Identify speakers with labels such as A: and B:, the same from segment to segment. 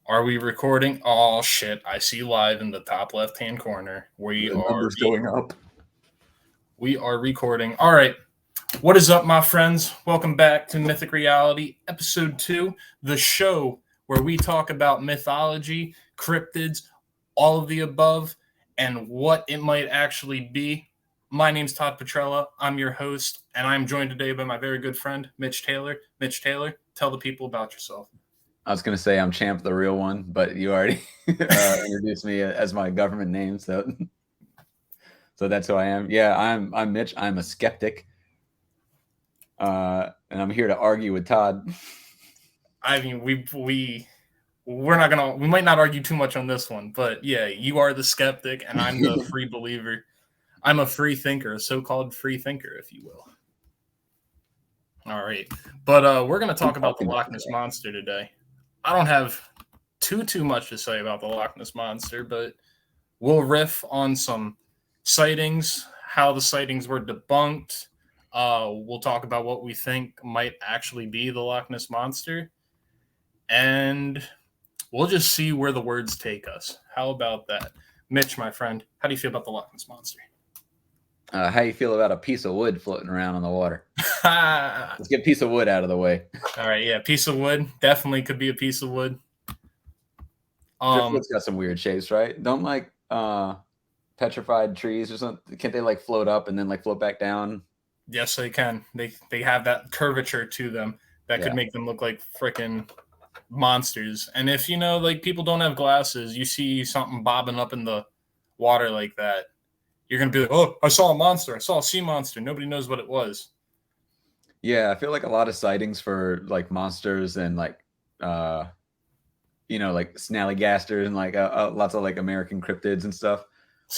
A: Are we recording? Oh shit! I see live in the top left-hand corner.
B: The numbers going up.
A: We are recording. All right. What is up, my friends? Welcome back to Mythic Reality, Episode 2, the show where we talk about mythology, cryptids, all of the above, and what it might actually be. My name's Todd Petrella. I'm your host, and I'm joined today by my very good friend, Mitch Taylor. Mitch Taylor, tell the people about yourself.
B: I was going to say I'm Champ, the real one, but you already introduced me as my government name, so that's who I am. Yeah, I'm Mitch. I'm a skeptic, and I'm here to argue with Todd.
A: I mean, we're not gonna. We might not argue too much on this one, but yeah, you are the skeptic, and I'm the free believer. I'm a free thinker, a so-called free thinker, if you will. All right, but we're gonna talk about the Loch Ness Monster today. I don't have too much to say about the Loch Ness Monster, but we'll riff on some sightings, how the sightings were debunked. We'll talk about what we think might actually be the Loch Ness Monster, and we'll just see where the words take us. How about that? Mitch, my friend, how do you feel about the Loch Ness Monster?
B: How you feel about a piece of wood floating around on the water? Let's get a piece of wood out of the way.
A: All right, yeah, piece of wood. Definitely could be a piece of wood.
B: Driftwood's got some weird shapes, right? Don't like petrified trees or something? Can't they like float up and then like float back down?
A: Yes, they can. They have that curvature to them that could make them look like freaking monsters. And if like people don't have glasses, you see something bobbing up in the water like that, you're gonna be like, "Oh, I saw a monster! I saw a sea monster." Nobody knows what it was.
B: Yeah, I feel like a lot of sightings for like monsters and like like snallygasters and like lots of like American cryptids and stuff.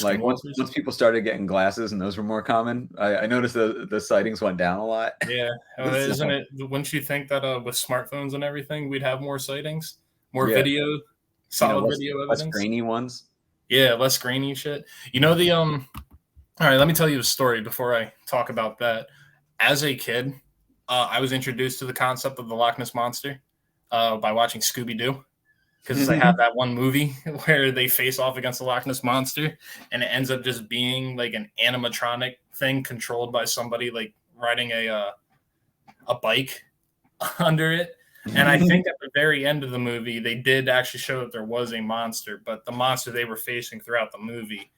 B: Like once people started getting glasses and those were more common, I noticed the sightings went down a lot.
A: Yeah, isn't it? Wouldn't you think that with smartphones and everything, we'd have more sightings, more video, solid video evidence,
B: less grainy ones?
A: Yeah, less grainy shit. All right, let me tell you a story before I talk about that. As a kid, I was introduced to the concept of the Loch Ness Monster by watching Scooby-Doo, because they have that one movie where they face off against the Loch Ness Monster, and it ends up just being like an animatronic thing controlled by somebody like riding a bike under it. And I think at the very end of the movie, they did actually show that there was a monster, but the monster they were facing throughout the movie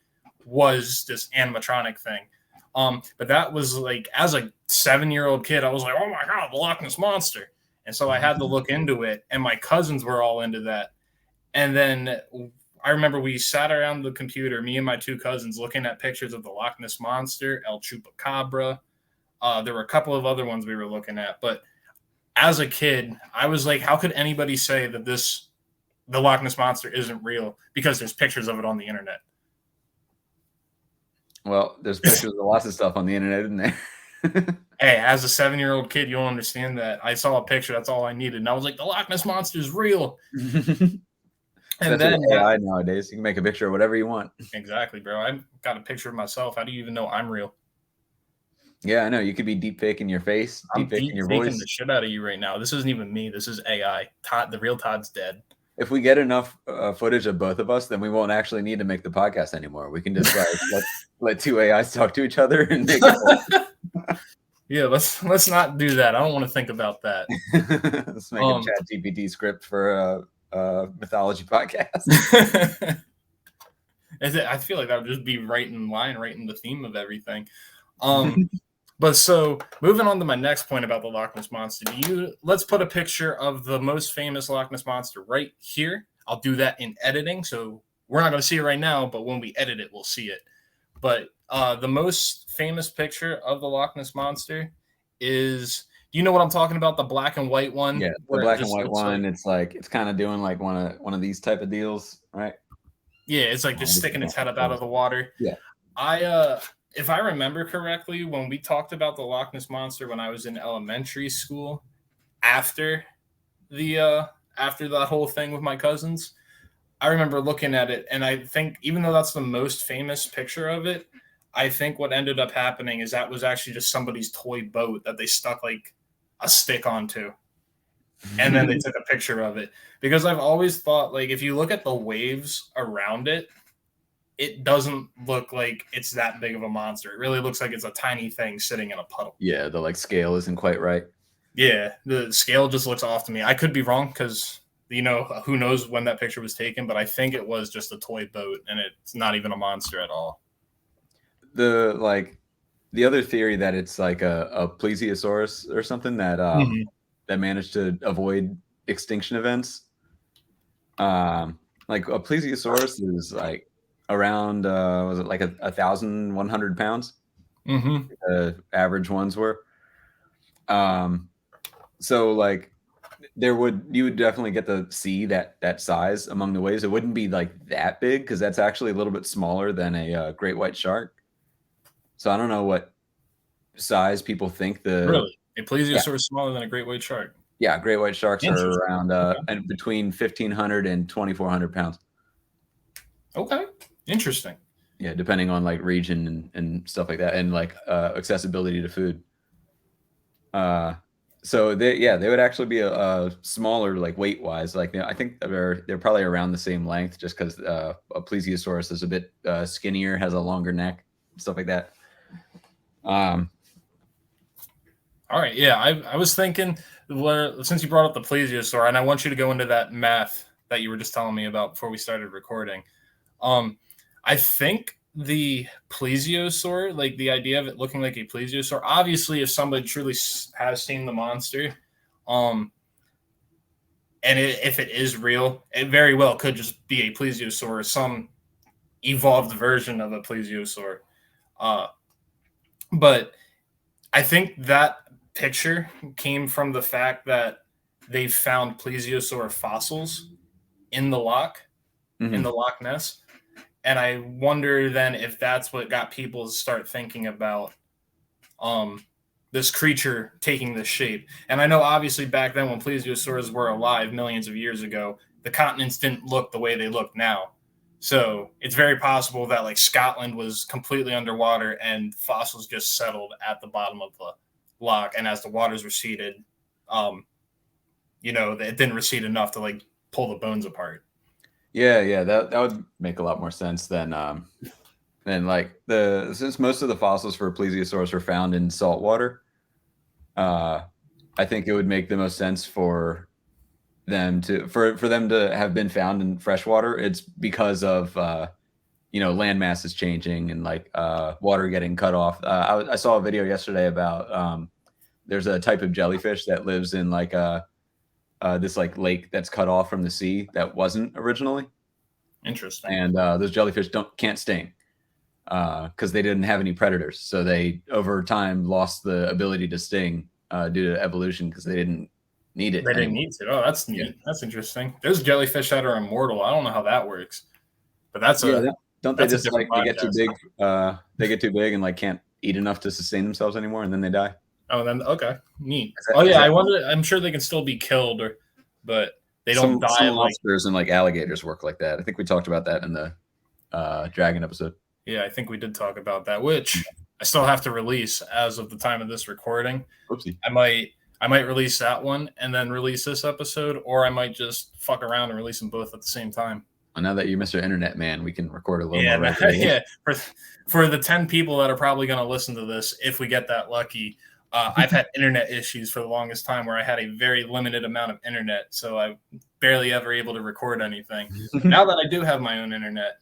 A: was this animatronic thing. But that was like, as a 7-year-old kid, I was like, oh my God, the Loch Ness Monster. And so I had to look into it, and my cousins were all into that. And then I remember we sat around the computer, me and my two cousins, looking at pictures of the Loch Ness Monster, El Chupacabra. There were a couple of other ones we were looking at. But as a kid, I was like, how could anybody say that the Loch Ness Monster isn't real? Because there's pictures of it on the internet.
B: Well, there's pictures of lots of stuff on the internet, isn't there?
A: Hey, as a 7-year-old kid, you'll understand that. I saw a picture. That's all I needed. And I was like, the Loch Ness Monster is real.
B: And that's then AI nowadays. You can make a picture of whatever you want.
A: Exactly, bro. I got a picture of myself. How do you even know I'm real?
B: Yeah, I know. You could be deep faking your face, deep faking your voice.
A: I'm the shit out of you right now. This isn't even me. This is AI. Todd, the real Todd's dead.
B: If we get enough footage of both of us, then we won't actually need to make the podcast anymore. We can just let two AIs talk to each other and make it.
A: Yeah, let's not do that. I don't want to think about that.
B: Let's make a ChatGPT script for a mythology podcast.
A: I feel like that would just be right in line, right in the theme of everything. But so moving on to my next point about the Loch Ness Monster, let's put a picture of the most famous Loch Ness Monster right here. I'll do that in editing, so we're not going to see it right now, but when we edit it, we'll see it. But the most famous picture of the Loch Ness Monster is, do you know what I'm talking about? The black and white one?
B: Yeah, the black and white one. Like, it's kind of doing like one of these type of deals, right?
A: Yeah, it's like just sticking its head up out of the water.
B: Yeah.
A: If I remember correctly, when we talked about the Loch Ness Monster when I was in elementary school, after that whole thing with my cousins, I remember looking at it, and I think even though that's the most famous picture of it, I think what ended up happening is that was actually just somebody's toy boat that they stuck like a stick onto. and then they took a picture of it. Because I've always thought, like, if you look at the waves around it, it doesn't look like it's that big of a monster. It really looks like it's a tiny thing sitting in a puddle.
B: Yeah, the like scale isn't quite right.
A: Yeah, the scale just looks off to me. I could be wrong because, you know, who knows when that picture was taken, but I think it was just a toy boat and it's not even a monster at all.
B: The other theory that it's like a plesiosaurus or something that that managed to avoid extinction events. Like a plesiosaurus is like around was it like 1,100 pounds? Average ones were. So like you would definitely get to see that size among the waves. It wouldn't be like that big because that's actually a little bit smaller than a great white shark. So I don't know what size people think
A: Really? A plesiosaur is smaller than a great white shark?
B: Yeah, great white sharks are around
A: Okay.
B: and between 1,500 and 2,400 pounds.
A: Okay, interesting.
B: Yeah, depending on like region and stuff like that, and like accessibility to food. So they would actually be a smaller like weight wise. Like I think they're probably around the same length, just because a plesiosaurus is a bit skinnier, has a longer neck, stuff like that.
A: All right, yeah, I was thinking, since you brought up the plesiosaur, and I want you to go into that math that you were just telling me about before we started recording. I think the plesiosaur, like the idea of it looking like a plesiosaur, obviously, if somebody truly has seen the monster, and if it is real, it very well could just be a plesiosaur or some evolved version of a plesiosaur. But I think that picture came from the fact that they found plesiosaur fossils in the loch, in the Loch Ness. And I wonder then if that's what got people to start thinking about this creature taking this shape. And I know obviously back then when plesiosaurs were alive millions of years ago, the continents didn't look the way they look now. So it's very possible that like Scotland was completely underwater and fossils just settled at the bottom of the loch. And as the waters receded, it didn't recede enough to like pull the bones apart.
B: Yeah, that would make a lot more sense than like since most of the fossils for plesiosaurs are found in salt water. I think it would make the most sense for them to have been found in freshwater. It's because of land mass is changing and like water getting cut off. I saw a video yesterday about there's a type of jellyfish that lives in like this like lake that's cut off from the sea that wasn't originally.
A: Interesting.
B: And those jellyfish can't sting because they didn't have any predators. So they over time lost the ability to sting due to evolution because they didn't need it.
A: They didn't need to. Oh, that's neat. Yeah. That's interesting. There's jellyfish that are immortal. I don't know how that works, but that's
B: don't they just like they get too big? They get too big and like can't eat enough to sustain themselves anymore, and then they die.
A: Oh, then okay, neat. I wonder. I'm sure they can still be killed, but they don't die.
B: Some lobsters and like alligators work like that. I think we talked about that in the dragon episode.
A: Yeah, I think we did talk about that, which I still have to release as of the time of this recording.
B: Oopsie.
A: I might release that one and then release this episode, or I might just fuck around and release them both at the same time.
B: Well, now that you're Mr. Internet Man, we can record a little more regularly.
A: Yeah. For the 10 people that are probably going to listen to this, if we get that lucky, I've had internet issues for the longest time where I had a very limited amount of internet, so I'm barely ever able to record anything. Now that I do have my own internet,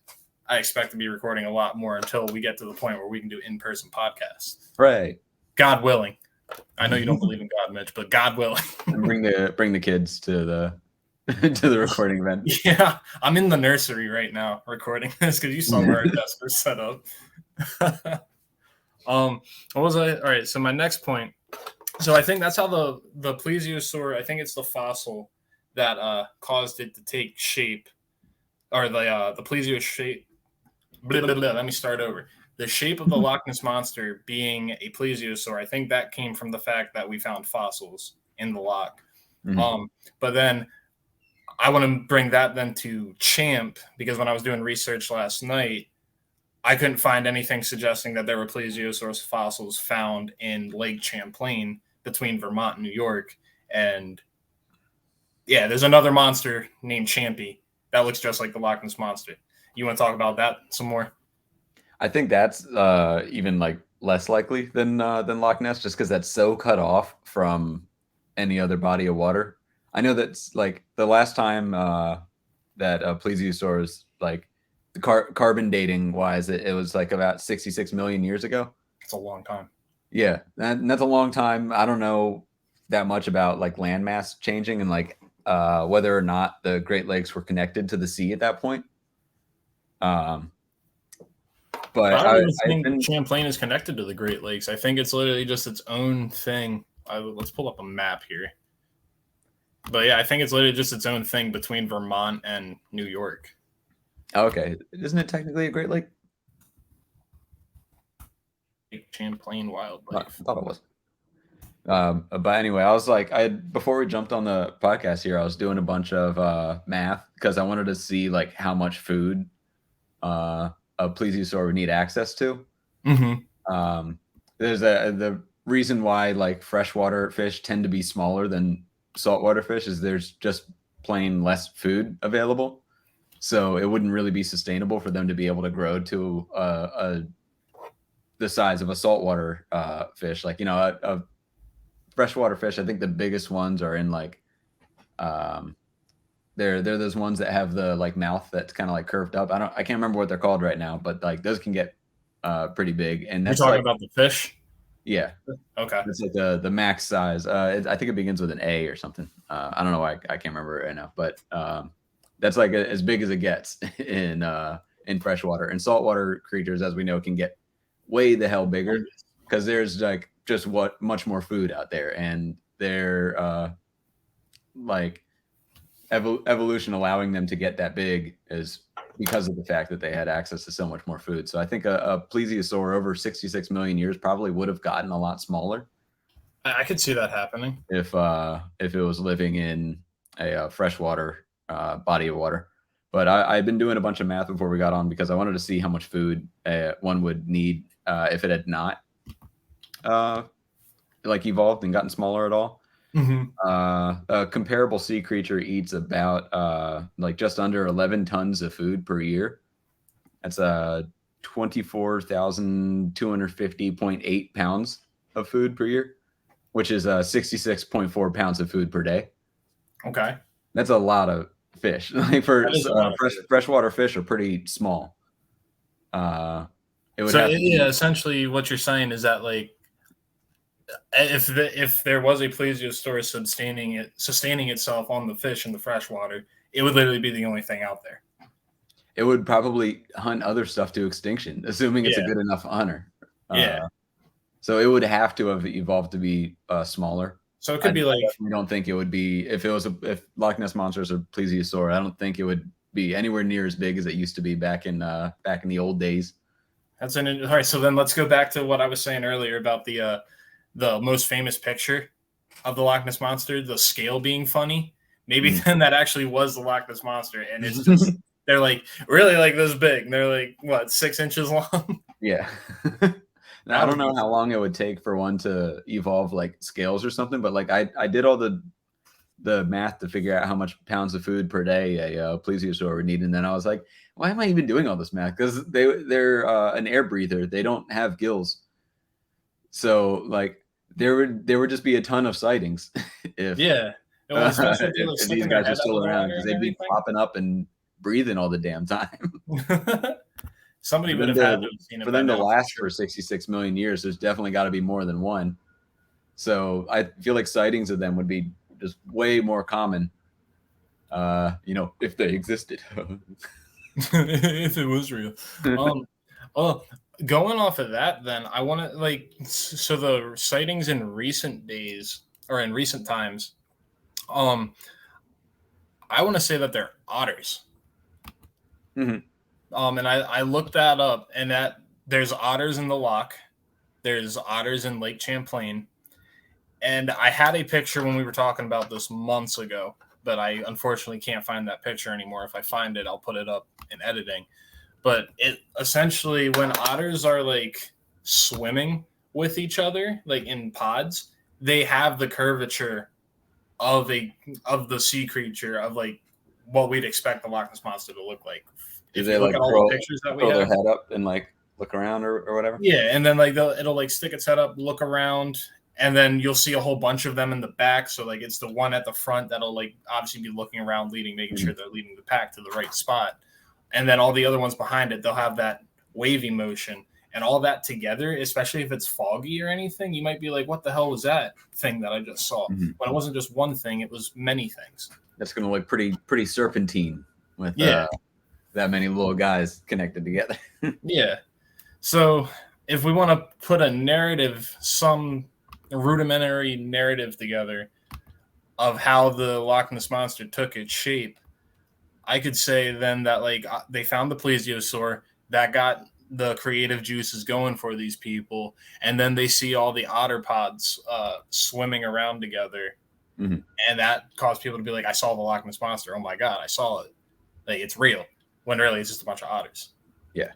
A: I expect to be recording a lot more until we get to the point where we can do in-person podcasts.
B: Right.
A: God willing. I know you don't believe in God, Mitch, but God willing.
B: bring the kids to the recording event.
A: Yeah, I'm in the nursery right now recording this because you saw where our desk was set up. What was I? All right, so my next point. So I think that's how the plesiosaur, I think it's the fossil that caused it to take shape, or the plesio shape. Let me start over. The shape of the Loch Ness Monster being a plesiosaur, I think that came from the fact that we found fossils in the loch. But then I want to bring that then to Champ, because when I was doing research last night, I couldn't find anything suggesting that there were plesiosaur fossils found in Lake Champlain between Vermont and New York. And Yeah, there's another monster named Champy that looks just like the Loch Ness Monster. You want to talk about that some more?
B: I think that's even like less likely than Loch Ness, just because that's so cut off from any other body of water. I know that's like the last time that plesiosaurs, like the carbon dating wise, it was like about 66 million years ago.
A: It's a long time.
B: Yeah, that's a long time. I don't know that much about like landmass changing and like whether or not the Great Lakes were connected to the sea at that point. Um,
A: But I
B: but
A: don't even
B: I've
A: think
B: been
A: Champlain is connected to the Great Lakes. I think it's literally just its own thing. Let's pull up a map here. But yeah, I think it's literally just its own thing between Vermont and New York.
B: okay. Isn't it technically a Great Lake?
A: Champlain
B: I
A: Wildlife.
B: thought it was. But anyway, I was like, before we jumped on the podcast here, I was doing a bunch of math because I wanted to see like how much food a plesiosaur would need access to.
A: Mm-hmm.
B: There's the reason why like freshwater fish tend to be smaller than saltwater fish is there's just plain less food available. So it wouldn't really be sustainable for them to be able to grow to the size of a saltwater fish. Like, a freshwater fish, I think the biggest ones are in like they're those ones that have the like mouth that's kind of like curved up. I can't remember what they're called right now, but like those can get pretty big. And
A: You're
B: that's
A: talking
B: like,
A: about the fish?
B: yeah,
A: Okay.
B: it's like the max size. I think it begins with an A or something. I don't know why I can't remember it right now, but that's like as big as it gets in freshwater. And saltwater creatures, as we know, can get way the hell bigger because there's like just much more food out there, and they're like evolution allowing them to get that big is because of the fact that they had access to so much more food. So I think a plesiosaur over 66 million years probably would have gotten a lot smaller
A: I could see that happening.
B: if it was living in a freshwater body of water. But I've been doing a bunch of math before we got on because I wanted to see how much food one would need if it had not like evolved and gotten smaller at all.
A: Mm-hmm.
B: A comparable sea creature eats about like just under 11 tons of food per year. That's 24,250.8 pounds of food per year, which is 66.4 pounds of food per day.
A: Okay.
B: That's a lot of fish. Like for freshwater fish are pretty small. It would have to be,
A: essentially what you're saying is that like if there was a plesiosaur sustaining itself on the fish in the freshwater, it would literally be the only thing out there.
B: it would probably hunt other stuff to extinction, assuming it's a good enough hunter.
A: Yeah.
B: So it would have to have evolved to be smaller.
A: So it could be like,
B: I don't think it would be if Loch Ness monsters or plesiosaur. I don't think it would be anywhere near as big as it used to be back in the old days.
A: all right. So then let's go back to what I was saying earlier about the most famous picture of the Loch Ness Monster, the scale being funny. Maybe then that actually was the Loch Ness Monster, and it's just they're like really like this big. They're like what 6 inches long.
B: Yeah. Now, I don't know how long it would take for one to evolve like scales or something, but like I did all the math to figure out how much pounds of food per day a plesiosaur would need, and then I was like, why am I even doing all this math? Because they're an air breather. They don't have gills, so like there would just be a ton of sightings if if these guys are still around because they'd be popping up and breathing all the damn time.
A: Somebody would have had to have seen it
B: for them to last for 66 million years. There's definitely got to be more than one. So I feel like sightings of them would be just way more common. If they existed.
A: If it was real. Going off of that, then I want to so the sightings in recent days or in recent times. I want to say that they're otters.
B: Mm-hmm.
A: And I looked that up, and that there's otters in the loch, there's otters in Lake Champlain, and I had a picture when we were talking about this months ago, but I unfortunately can't find that picture anymore. If I find it, I'll put it up in editing. But it essentially, when otters are like swimming with each other, like in pods, they have the curvature of the sea creature, of like what we'd expect the Loch Ness Monster to look like.
B: Do
A: If
B: they
A: you look
B: like
A: at all the pictures that we
B: throw their
A: have,
B: head up and like look around or whatever?
A: yeah, and then like it'll like stick its head up, look around, and then you'll see a whole bunch of them in the back. So like it's the one at the front that'll like obviously be looking around, making sure they're leading the pack to the right spot, and then all the other ones behind it, they'll have that wavy motion. And all that together, especially if it's foggy or anything, you might be like, what the hell was that thing that I just saw? When it wasn't just one thing, it was many things.
B: That's going to look pretty serpentine with
A: Yeah.
B: that many little guys connected together.
A: Yeah. So if we want to put a narrative, some rudimentary narrative together of how the Loch Ness Monster took its shape, I could say then that like they found the plesiosaur that got the creative juices going for these people, and then they see all the otter pods swimming around together, and that caused people to be like, I saw the Loch Ness Monster, oh my god, I saw it, like it's real, when really it's just a bunch of otters.
B: Yeah.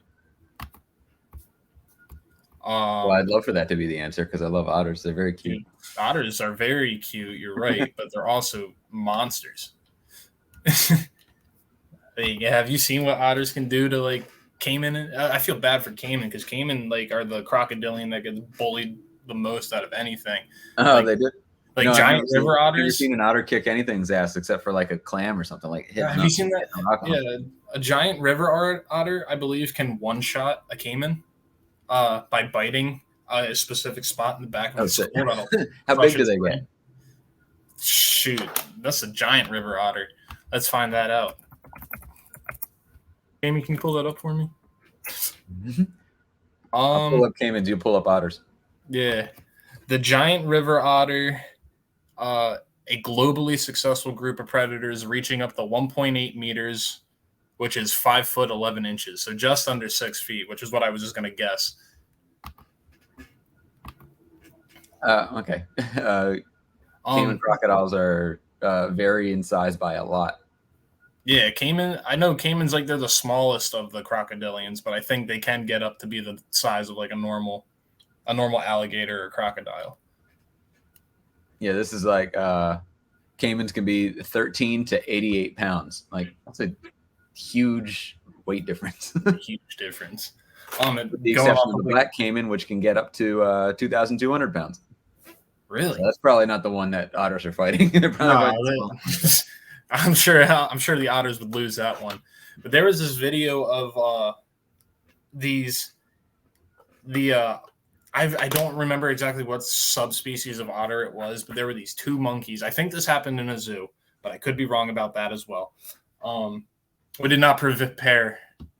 B: Well, I'd love for that to be the answer because I love otters. They're very cute.
A: Otters are very cute, you're right, but they're also monsters. Have you seen what otters can do to like caiman? I feel bad for caiman because caiman like are the crocodilian that gets bullied the most out of anything.
B: Oh,
A: like,
B: they did.
A: Like no, giant river otters.
B: I've never seen an otter kick anything's ass except for like a clam or something. Like
A: have you seen that? Yeah, a giant river otter, I believe, can one shot a caiman by biting a specific spot in the back of its skull.
B: How big do they get?
A: Shoot, that's a giant river otter. Let's find that out. Amy, can you pull that up for me?
B: I'll pull up caimans. You pull up otters.
A: Yeah, the giant river otter, a globally successful group of predators reaching up to 1.8 meters, which is 5 foot 11 inches, so just under 6 feet, which is what I was just going to guess.
B: Okay. Caiman crocodiles are vary in size by a lot.
A: Yeah, caiman. I know caimans like they're the smallest of the crocodilians, but I think they can get up to be the size of like a normal alligator or crocodile.
B: Yeah, this is like caimans can be 13 to 88 pounds. Like that's a huge weight difference.
A: Huge difference.
B: With the exception of the black caiman, which can get up to 2,200 pounds.
A: Really?
B: So that's probably not the one that otters are fighting.
A: I'm sure the otters would lose that one. But there was this video of I don't remember exactly what subspecies of otter it was, but there were these two monkeys. I think this happened in a zoo, but I could be wrong about that as well. We did not prepare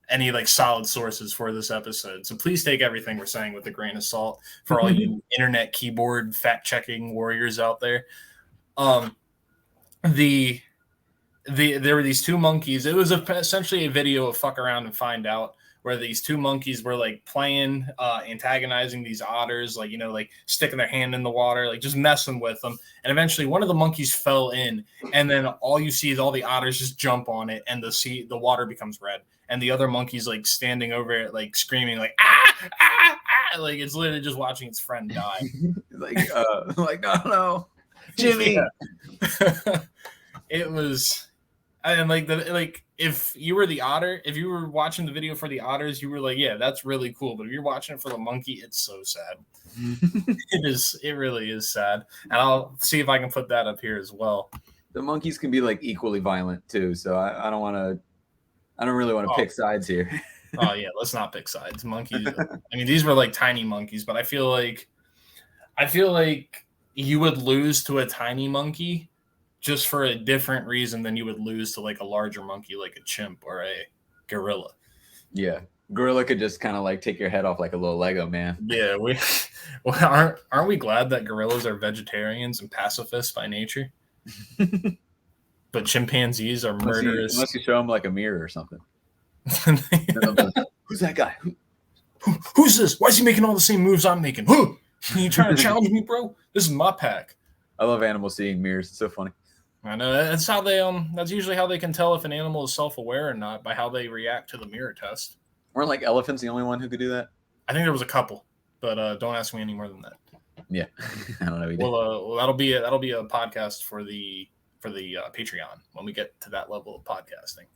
A: any like solid sources for this episode, so please take everything we're saying with a grain of salt for all you internet keyboard fact-checking warriors out there. There were these two monkeys. It was essentially a video of fuck around and find out, where these two monkeys were like playing, antagonizing these otters, like, like sticking their hand in the water, like just messing with them. And eventually one of the monkeys fell in, and then all you see is all the otters just jump on it, and the water becomes red. And the other monkey's like standing over it, like screaming, like, ah, ah, ah, like it's literally just watching its friend die.
B: like no, Jimmy.
A: It was. And if you were the otter, if you were watching the video for the otters, you were like, yeah, that's really cool. But if you're watching it for the monkey, it's so sad. It really is sad. And I'll see if I can put that up here as well.
B: The monkeys can be like equally violent too. So I don't really want to pick sides here.
A: Oh yeah, let's not pick sides. Monkeys. I mean, these were like tiny monkeys, but I feel like you would lose to a tiny monkey just for a different reason than you would lose to like a larger monkey, like a chimp or a gorilla.
B: Yeah. Gorilla could just kind of like take your head off like a little Lego man.
A: Yeah. Aren't we glad that gorillas are vegetarians and pacifists by nature? But chimpanzees are murderous.
B: Unless you show them like a mirror or something. Who's that guy?
A: Who's this? Why is he making all the same moves I'm making? Are you trying to challenge me, bro? This is my pack.
B: I love animals seeing mirrors. It's so funny.
A: I know that's how they that's usually how they can tell if an animal is self-aware or not, by how they react to the mirror test.
B: Weren't like elephants the only one who could do that?
A: I think there was a couple, but don't ask me any more than that.
B: Yeah, I don't know.
A: Well, that'll be a podcast for the Patreon when we get to that level of podcasting.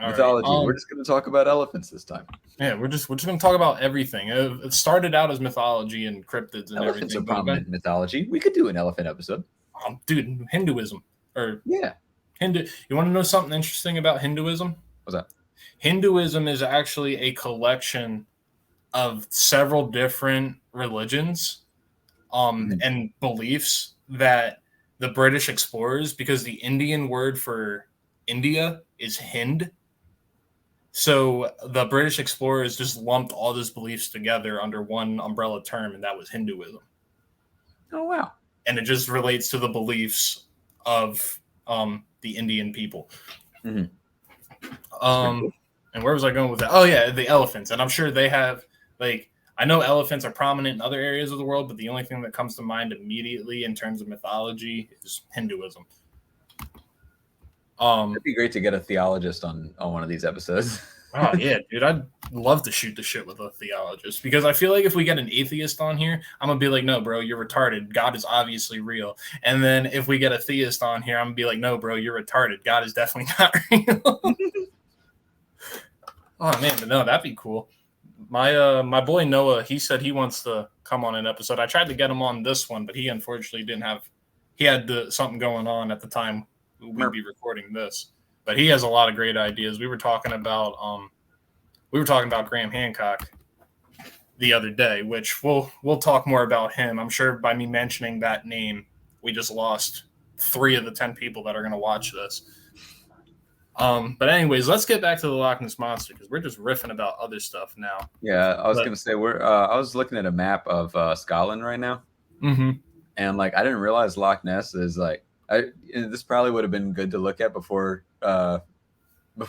B: Mythology.
A: Right.
B: We're just going to talk about elephants this time.
A: Yeah, we're just going to talk about everything. It started out as mythology and cryptids and
B: Elephants
A: everything.
B: are prominent in mythology. We could do an elephant episode.
A: Dude, Hinduism or
B: yeah,
A: Hindu. You want to know something interesting about Hinduism?
B: What's that?
A: Hinduism is actually a collection of several different religions and beliefs that the British explorers, because the Indian word for India is Hind. So the British explorers just lumped all those beliefs together under one umbrella term, and that was Hinduism.
B: Oh, wow.
A: And it just relates to the beliefs of the Indian people.
B: Mm-hmm.
A: Cool. And where was I going with that? Oh, yeah, the elephants. And I'm sure they have, like, I know elephants are prominent in other areas of the world, but the only thing that comes to mind immediately in terms of mythology is Hinduism.
B: It'd be great to get a theologist on one of these episodes.
A: Oh, yeah, dude. I'd love to shoot the shit with a theologist because I feel like if we get an atheist on here, I'm going to be like, no, bro, you're retarded. God is obviously real. And then if we get a theist on here, I'm going to be like, no, bro, you're retarded. God is definitely not real. Oh, man, but no, that'd be cool. My boy Noah, he said he wants to come on an episode. I tried to get him on this one, but he unfortunately didn't have – he had something going on at the time we'd be recording this. But he has a lot of great ideas. We were talking about Graham Hancock the other day, which we'll talk more about him. I'm sure by me mentioning that name, we just lost 3 of the 10 people that are going to watch this. But anyways, let's get back to the Loch Ness Monster because we're just riffing about other stuff now.
B: Yeah, I was going to say I was looking at a map of Scotland right now, and like I didn't realize Loch Ness is like this probably would have been good to look at before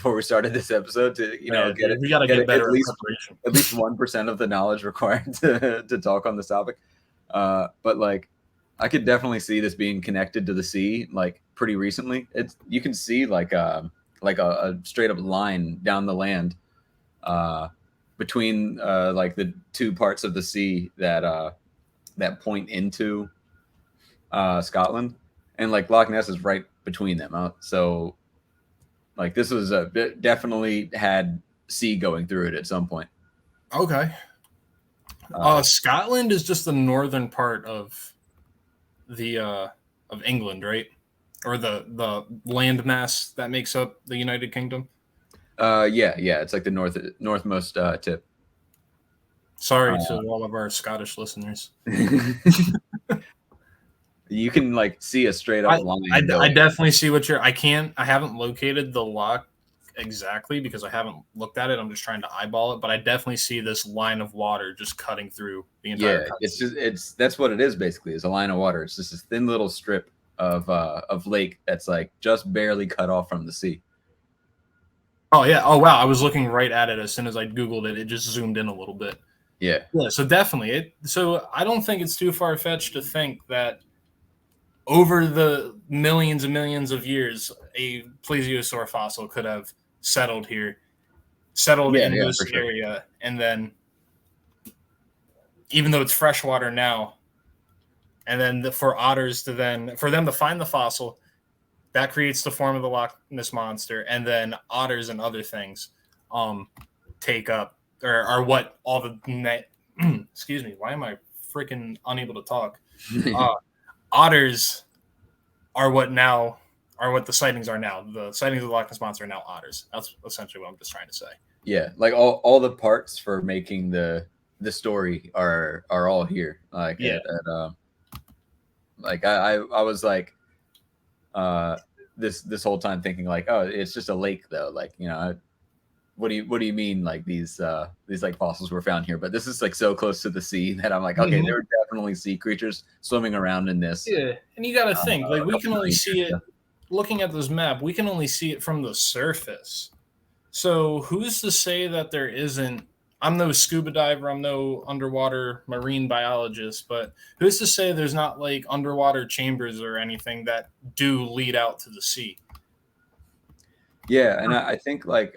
B: we started this episode to get it.
A: We got to get better
B: at least 1% of the knowledge required to talk on this topic. But like, I could definitely see this being connected to the sea like pretty recently. You can see like a straight up line down the land between like the 2 parts of the sea that point into Scotland, and like Loch Ness is right between them. So like this was definitely had sea going through it at some point.
A: Okay. Scotland is just the northern part of the of England, right? Or the landmass that makes up the United Kingdom.
B: Yeah, it's like the northmost tip.
A: Sorry to all of our Scottish listeners.
B: You can like see a straight up line.
A: I definitely see what I haven't located the loch exactly because I haven't looked at it. I'm just trying to eyeball it, but I definitely see this line of water just cutting through the entire country.
B: That's what it is basically, is a line of water. It's just this thin little strip of lake that's like just barely cut off from the sea.
A: Oh yeah. Oh wow. I was looking right at it as soon as I Googled it. It just zoomed in a little bit.
B: Yeah.
A: So definitely so I don't think it's too far fetched to think that over the millions and millions of years, a plesiosaur fossil could have settled in this area. Sure. And then, even though it's freshwater now, and then for them to find the fossil, that creates the form of the Loch Ness Monster. And then otters and other things take up, or are what all the excuse me, why am I freaking unable to talk? Otters are what the sightings are now. The sightings of the Loch Ness Monster are now otters. That's essentially what I'm just trying to say. Yeah,
B: like all the parts for making the story are all here. Like like I was like this whole time thinking like, oh, it's just a lake though. Like, what do you mean like these like fossils were found here? But this is like so close to the sea that I'm like, okay, there were definitely sea creatures swimming around in this.
A: Yeah, and you got to think like we can only see it looking at this map. We can only see it from the surface. So who's to say that there isn't? I'm no scuba diver. I'm no underwater marine biologist, but who's to say there's not like underwater chambers or anything that do lead out to the sea?
B: Yeah, and I think like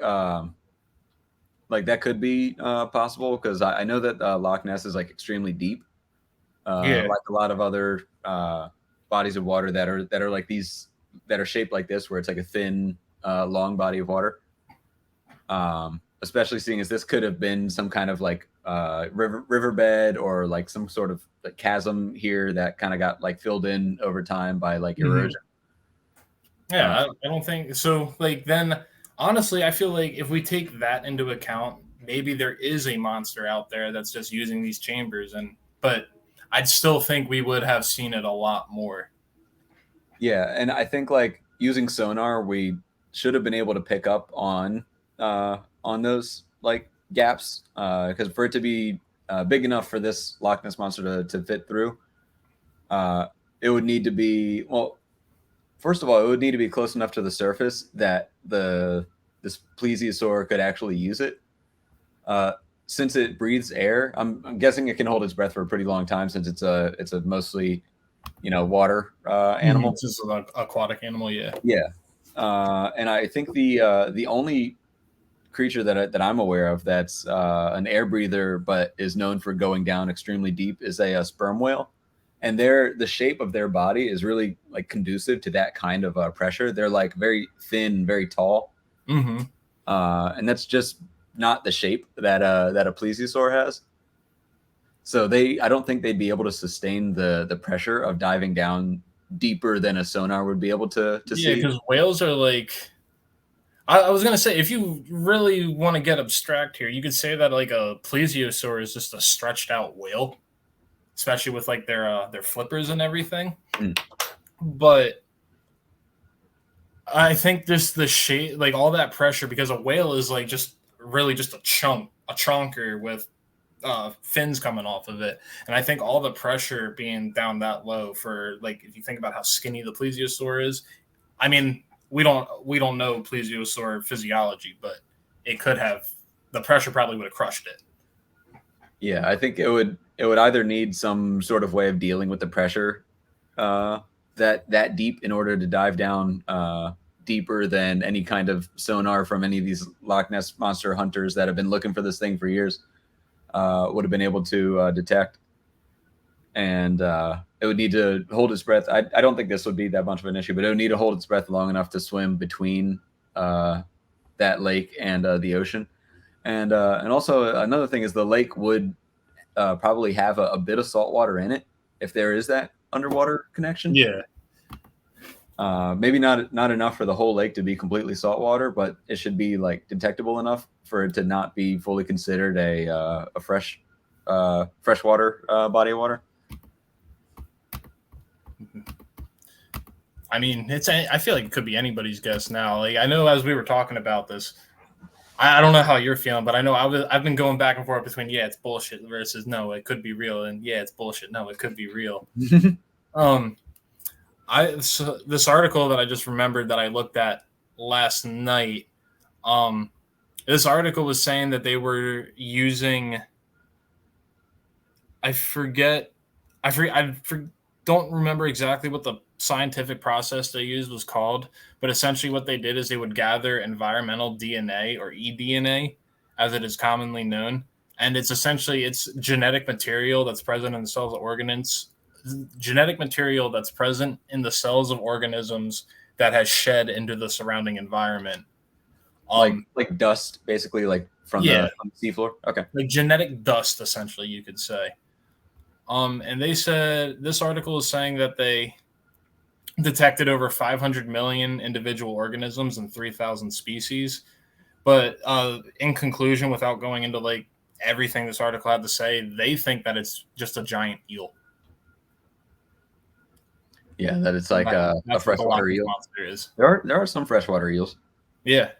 B: like that could be possible because I know that Loch Ness is like extremely deep,
A: Yeah.
B: like a lot of other bodies of water that are like these that are shaped like this, where it's like a thin, long body of water. Especially seeing as this could have been some kind of like riverbed or like some sort of like chasm here that kind of got like filled in over time by like
A: Mhm.
B: erosion.
A: Yeah, I don't think so. Like, then, honestly, I feel like if we take that into account, maybe there is a monster out there that's just using these chambers, and but I'd still think we would have seen it a lot more.
B: Yeah, and I think like using sonar, we should have been able to pick up on those like gaps because for it to be big enough for this Loch Ness monster to fit through, uh, it would need to be well. First of all, it would need to be close enough to the surface that the this plesiosaur could actually use it. Uh, since it breathes air, I'm guessing it can hold its breath for a pretty long time since it's a mostly water animal.
A: It's just an aquatic animal, yeah.
B: Yeah, and I think the only creature that I'm aware of that's an air breather but is known for going down extremely deep is a sperm whale, and the shape of their body is really like conducive to that kind of pressure. They're like very thin, very tall,
A: Mm-hmm.
B: and that's just not the shape that a plesiosaur has. So I don't think they'd be able to sustain the pressure of diving down deeper than a sonar would be able to
A: Yeah,
B: see.
A: because whales are like. I was gonna say, if you really want to get abstract here, you could say that like a plesiosaur is just a stretched out whale, especially with like their flippers and everything.
B: Mm.
A: But I think just the shape, like all that pressure, because a whale is like just really just a chunker with fins coming off of it, and I think all the pressure being down that low for like if you think about how skinny the plesiosaur is, I mean we don't know plesiosaur physiology, but it could have the pressure probably would have crushed it.
B: Yeah, I think it would either need some sort of way of dealing with the pressure uh, that deep in order to dive down deeper than any kind of sonar from any of these Loch Ness monster hunters that have been looking for this thing for years would have been able to detect. And it would need to hold its breath. I don't think this would be that much of an issue, but it would need to hold its breath long enough to swim between that lake and the ocean. And also another thing is the lake would probably have a bit of salt water in it if there is that underwater connection.
A: Yeah.
B: Maybe not enough for the whole lake to be completely saltwater, but it should be like detectable enough for it to not be fully considered a freshwater body of water.
A: I mean, I feel like it could be anybody's guess now. Like I know as we were talking about this, I don't know how you're feeling, but I know I've been going back and forth between yeah, it's bullshit versus no, it could be real, and yeah, it's bullshit. No, it could be real. Um, this article that I just remembered that I looked at last night. Um, this article was saying that they were using. I forget. Don't remember exactly what the scientific process they used was called, but essentially what they did is they would gather environmental DNA or eDNA, as it is commonly known, and it's genetic material that's present in the cells of organisms, genetic material that's present in the cells of organisms that has shed into the surrounding environment.
B: Like dust, basically, like
A: Yeah,
B: from the seafloor. Okay.
A: like genetic dust, essentially, you could say. And they said this article is saying that they detected over 500 million individual organisms and 3,000 species. But in conclusion, without going into like everything this article had to say, they think that it's just a giant eel.
B: Yeah, that it's like a
A: That's what the Loch
B: freshwater
A: Ness
B: eel.
A: monster is.
B: There are some freshwater eels.
A: Yeah.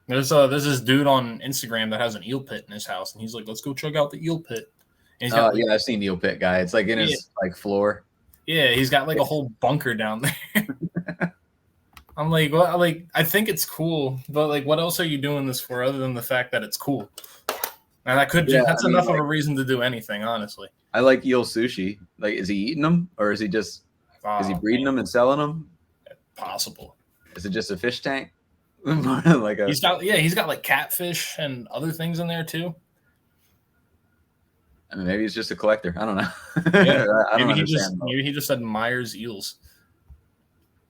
A: There's this dude on Instagram that has an eel pit in his house, and he's like, "Let's go check out the eel pit." And he's got like,
B: Yeah, I've seen eel pit guy. It's like in
A: yeah,
B: his like floor.
A: yeah, he's got like a whole bunker down there. I'm like, well, like I think it's cool, but like, what else are you doing this for other than the fact that it's cool? And
B: Yeah,
A: that's
B: I mean,
A: enough of
B: like
A: a reason to do anything, honestly.
B: I like eel sushi. Like, is he eating them or is he
A: Oh,
B: breeding them and selling them?
A: possible.
B: Is it just a fish tank? Like
A: he's got like catfish and other things in there too.
B: I mean, maybe he's just a collector. I don't know.
A: Yeah,
B: I don't understand.
A: Maybe he just said Myers eels.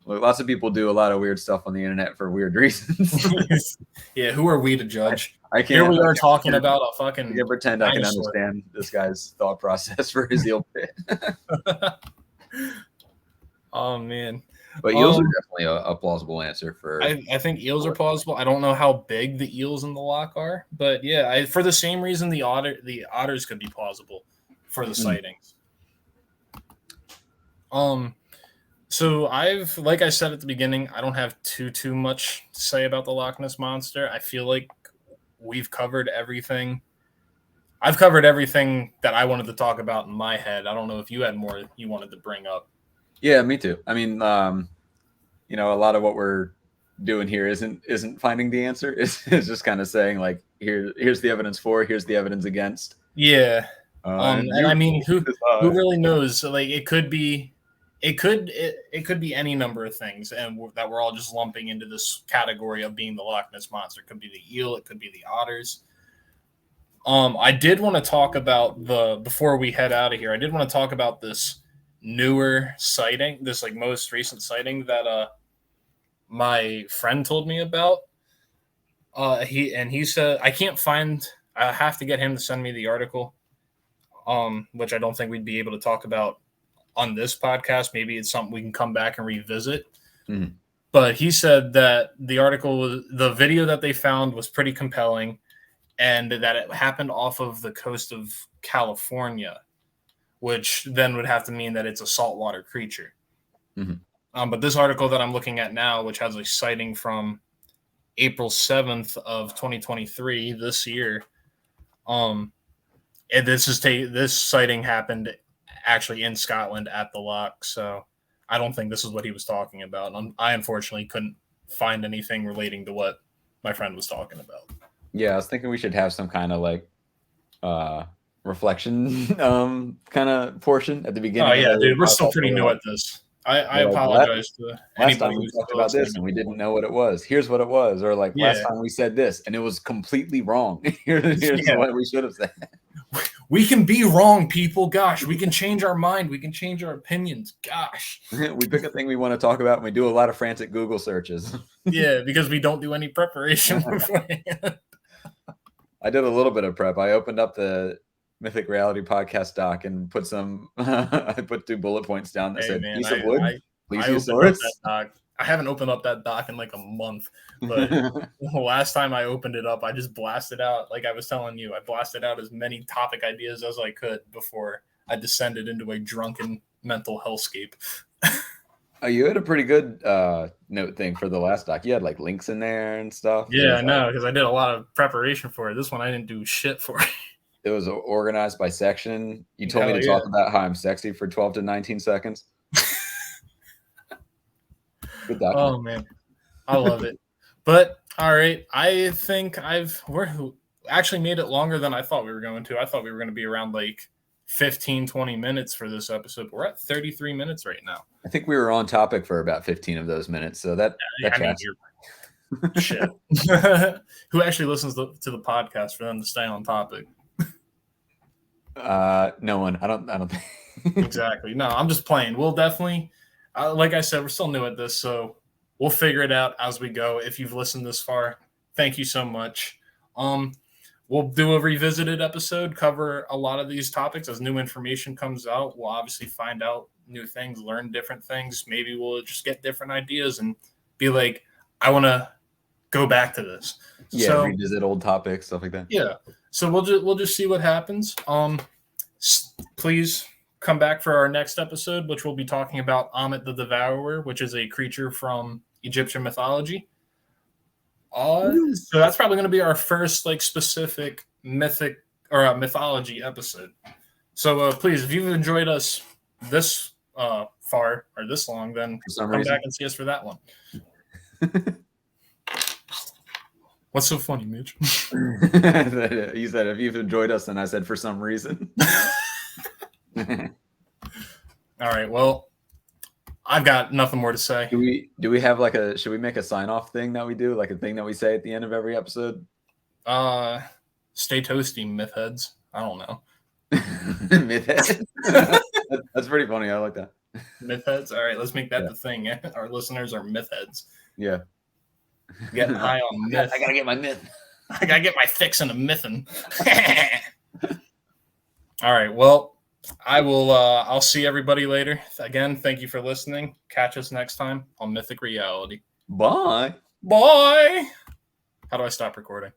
B: Look, lots of people do a lot of weird stuff on the internet for weird reasons.
A: Yeah, who are we to judge?
B: I can't.
A: Here we are talking about a fucking.
B: I can pretend dinosaur. I can understand this guy's thought process for his eel pit.
A: Oh man.
B: But eels are definitely a plausible answer for.
A: I think eels are plausible. I don't know how big the eels in the loch are, but yeah, for the same reason the otters could be plausible for the sightings. So like I said at the beginning, I don't have too much to say about the Loch Ness Monster. I feel like we've covered everything. I've covered everything that I wanted to talk about in my head. I don't know if you had more you wanted to bring up.
B: Yeah, me too. I mean, a lot of what we're doing here isn't finding the answer. It's just kind of saying like, here's the evidence for, here's the evidence against.
A: Yeah. And I mean, who really knows? Like, it could be any number of things, and that we're all just lumping into this category of being the Loch Ness Monster. It could be the eel, it could be the otters. I did want to talk about before we head out of here. I did want to talk about this newer sighting, this like most recent sighting that my friend told me about. He said I can't find. I have to get him to send me the article, which I don't think we'd be able to talk about on this podcast. Maybe it's something we can come back and revisit.
B: Mm-hmm.
A: But he said that the video that they found was pretty compelling, and that it happened off of the coast of California, which then would have to mean that it's a saltwater creature.
B: Mm-hmm.
A: But this article that I'm looking at now, which has a sighting from April 7th of 2023, this year, and this sighting happened actually in Scotland at the loch. So I don't think this is what he was talking about. I unfortunately couldn't find anything relating to what my friend was talking about.
B: Yeah, I was thinking we should have some kind of like reflection kind of portion at the beginning.
A: Oh yeah, dude, we're still pretty new at this. I apologize to anybody
B: who talked about this and we didn't know what it was. Here's what it was, or like last time we said this and it was completely wrong. Here's what we should have said.
A: We can be wrong, people. Gosh, we can change our mind. We can change our opinions. Gosh.
B: We pick a thing we want to talk about and we do a lot of frantic Google searches.
A: Yeah, because we don't do any preparation beforehand.
B: I did a little bit of prep. I opened up the Mythic Reality Podcast doc and put I put 2 bullet points down that said piece of wood, please use swords.
A: I haven't opened up that doc in like a month, but the last time I opened it up, I just blasted out, like I was telling you, I blasted out as many topic ideas as I could before I descended into a drunken mental hellscape.
B: You had a pretty good note thing for the last doc. You had like links in there and stuff.
A: Yeah, I know, because I did a lot of preparation for it. This one I didn't do shit for it.
B: It was organized by section. You told me to talk about how I'm sexy for 12 to 19 seconds. Good document.
A: Oh man, I love it. But all right, I think we're actually made it longer than I thought we were going to. I thought we were going to be around like 15-20 minutes for this episode. We're at 33 minutes right now.
B: I think we were on topic for about 15 of those minutes. So that
A: shit. Who actually listens to the podcast for them to stay on topic?
B: No one. I don't think.
A: Exactly. No, I'm just playing. We'll definitely, like I said, we're still new at this, so we'll figure it out as we go. If you've listened this far, thank you so much. We'll do a revisited episode, cover a lot of these topics as new information comes out. We'll obviously find out new things, learn different things. Maybe we'll just get different ideas and be like, I want to go back to this.
B: Yeah, so, revisit old topics, stuff like that.
A: Yeah. So we'll just see what happens. Please come back for our next episode, which we'll be talking about Amit the Devourer, which is a creature from Egyptian mythology. So that's probably going to be our first like specific mythic or mythology episode. So please, if you've enjoyed us this far or this long, then come back and see us for that one. What's so funny, Mitch?
B: You said if you've enjoyed us, and I said for some reason.
A: All right. Well, I've got nothing more to say.
B: Do we have like should we make a sign off thing that we do, like a thing that we say at the end of every episode?
A: Stay toasty, myth heads. I don't know.
B: Myth heads. That's pretty funny. I like that.
A: Myth heads. All right, let's make that the thing. Our listeners are myth heads.
B: Yeah.
A: Getting high on myth.
B: I gotta get my myth.
A: I gotta get my fix in a mythin. All right. Well, I will. I'll see everybody later. Again, thank you for listening. Catch us next time on Mythic Reality.
B: Bye.
A: Bye. How do I stop recording?